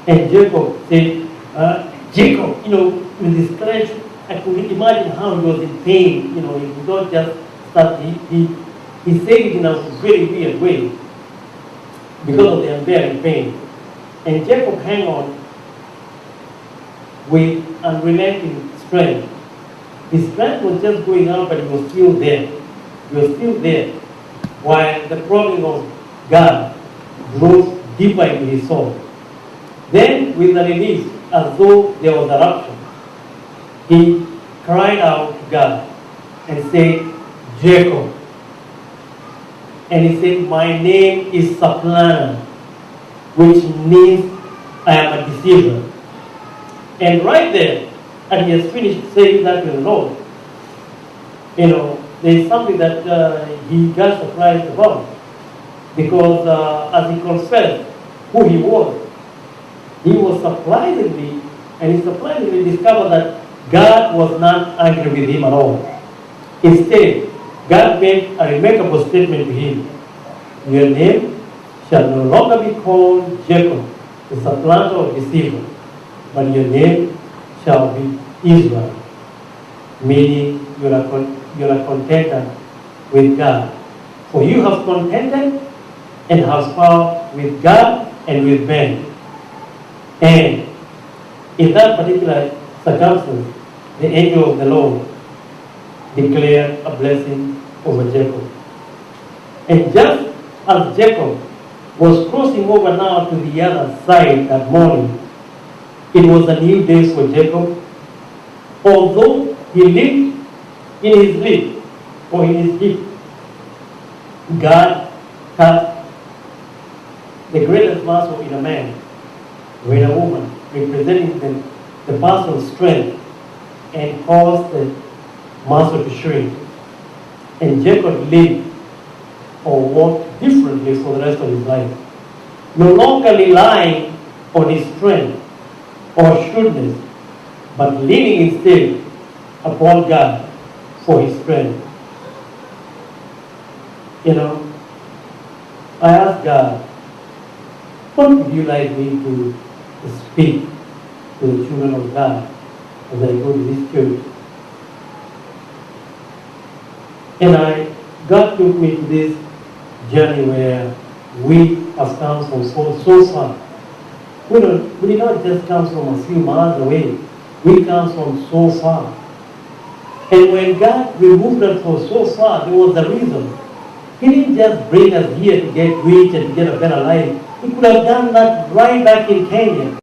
And Jacob said, Jacob, with his courage, I could imagine how he was in pain. He would not just start. He said it in a very weird way because of the unbearing pain. And Jacob hung on with unrelenting strength. His strength was just going out, but he was still there. He was still there, while the promise of God grows deeper into his soul. Then, with a release, as though there was a rupture, he cried out to God and said, Jacob. And he said, my name is Supplanter, which means I am a deceiver. And right there, and he has finished saying that to the Lord, there is something that he got surprised about. Because as he confessed who he was surprisingly discovered that God was not angry with him at all. Instead, God made a remarkable statement to him. Your name shall no longer be called Jacob, the supplanter or deceiver, but your name shall be Israel, meaning you are contented with God. For you have contented and have power with God and with men. And in that particular circumstance, the angel of the Lord declared a blessing over Jacob. And just as Jacob was crossing over now to the other side that morning, it was a new day for Jacob. Although he lived in his sleep or in his sleep, God touched the greatest muscle in a man or in a woman, representing the muscle's strength, and caused the muscle to shrink. And Jacob lived or walked differently for the rest of his life, no longer relying on his strength or shrewdness, but leaning instead upon God for his strength. I asked God, what would you like me to speak to the children of God as I go to this church? And God took me to this journey where we have come from so far. We did not just come from a few miles away. We come from so far. And when God removed us from so far, there was a reason. He didn't just bring us here to get rich and to get a better life. He could have done that right back in Kenya.